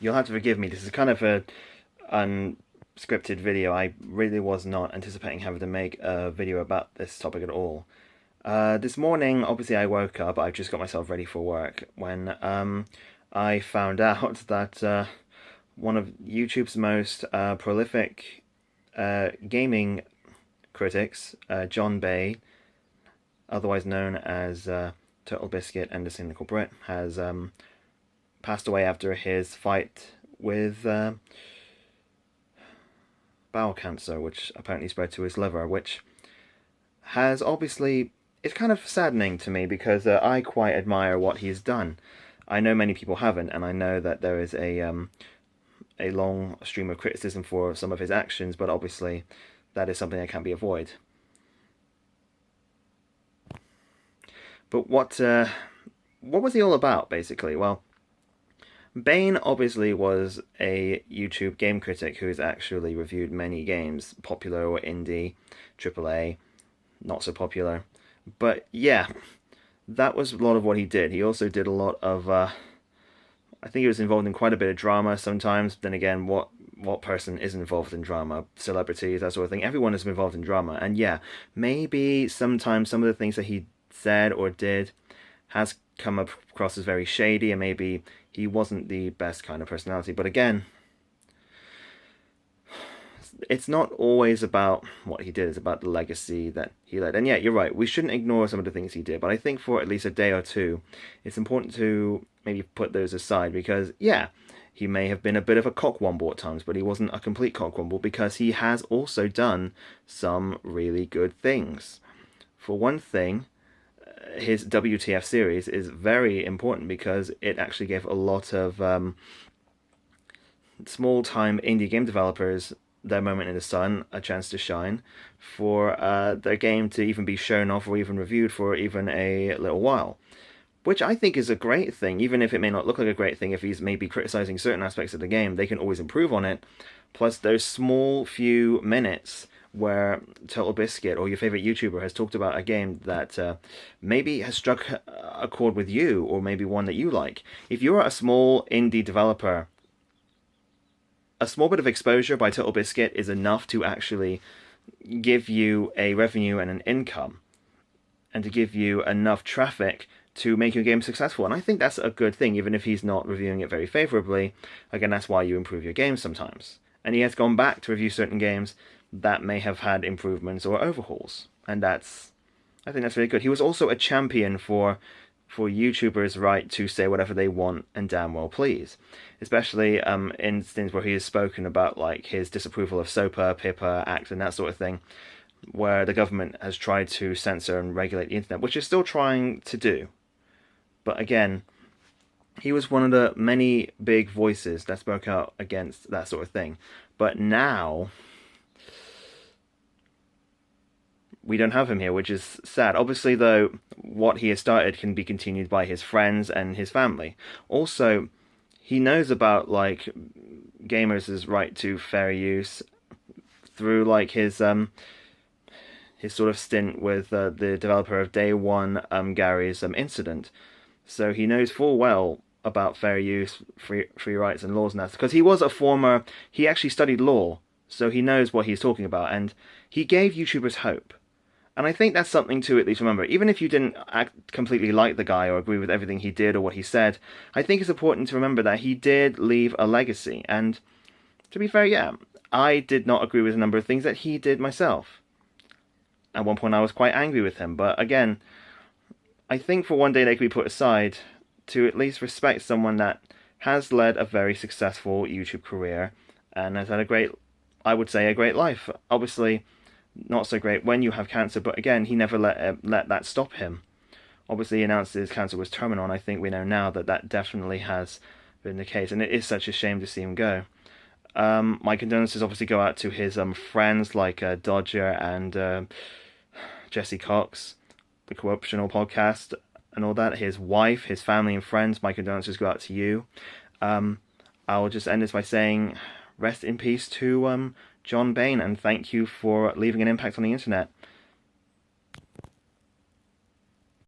You'll have to forgive me. This is kind of a unscripted video. I really was not anticipating having to make a video about this topic at all. This morning, obviously, I woke up. I've just got myself ready for work when I found out that one of YouTube's most prolific gaming critics, John Bain, otherwise known as TotalBiscuit and the Cynical Brit, has passed away after his fight with bowel cancer, which apparently spread to his liver, which has obviously... It's kind of saddening to me because I quite admire what he's done. I know many people haven't, and I know that there is a long stream of criticism for some of his actions, but obviously that is something that can't be avoided. But what was he all about, basically? Well, Bain obviously was a YouTube game critic who has actually reviewed many games, popular or indie, AAA, not so popular. But yeah, that was a lot of what he did. He also did a lot of, I think he was involved in quite a bit of drama sometimes. Then again, what person isn't involved in drama? Celebrities, that sort of thing. Everyone is involved in drama. And yeah, maybe sometimes some of the things that he said or did has come across as very shady, and maybe he wasn't the best kind of personality. But again, it's not always about what he did, it's about the legacy that he led. And yeah, you're right, we shouldn't ignore some of the things he did, but I think for at least a day or two, it's important to maybe put those aside, because yeah, he may have been a bit of a cockwomble at times, but he wasn't a complete cockwomble, because he has also done some really good things. For one thing, his WTF series is very important because it actually gave a lot of small-time indie game developers their moment in the sun, a chance to shine, for their game to even be shown off or even reviewed for even a little while. Which I think is a great thing, even if it may not look like a great thing. If he's maybe criticizing certain aspects of the game, they can always improve on it. Plus those small few minutes where TotalBiscuit or your favorite YouTuber has talked about a game that maybe has struck a chord with you, or maybe one that you like. If you're a small indie developer, a small bit of exposure by TotalBiscuit is enough to actually give you a revenue and an income, and to give you enough traffic to make your game successful. And I think that's a good thing, even if he's not reviewing it very favorably. Again, that's why you improve your game sometimes. And he has gone back to review certain games that may have had improvements or overhauls. And I think that's really good. He was also a champion for YouTubers' right to say whatever they want and damn well please. Especially in things where he has spoken about like his disapproval of SOPA, PIPA Act and that sort of thing, where the government has tried to censor and regulate the internet, which is still trying to do. But again, he was one of the many big voices that spoke out against that sort of thing. But now we don't have him here, which is sad. Obviously, though, what he has started can be continued by his friends and his family. Also, he knows about like gamers' right to fair use through like his sort of stint with the developer of Day One, Gary's incident. So he knows full well about fair use, free rights and laws and that, because he was he actually studied law, so he knows what he's talking about, and he gave YouTubers hope. And I think that's something to at least remember. Even if you didn't completely like the guy or agree with everything he did or what he said, I think it's important to remember that he did leave a legacy. And to be fair, yeah, I did not agree with a number of things that he did myself. At one point I was quite angry with him, but again, I think for one day they could be put aside to at least respect someone that has led a very successful YouTube career and has had I would say, a great life. Obviously, not so great when you have cancer, but again, he never let that stop him. Obviously, he announced his cancer was terminal, and I think we know now that that definitely has been the case, and it is such a shame to see him go. My condolences obviously go out to his friends like Dodger and Jesse Cox, the Corruptional Podcast, and all that. His wife, his family and friends, my condolences go out to you. I'll just end this by saying rest in peace to John Bain, and thank you for leaving an impact on the internet.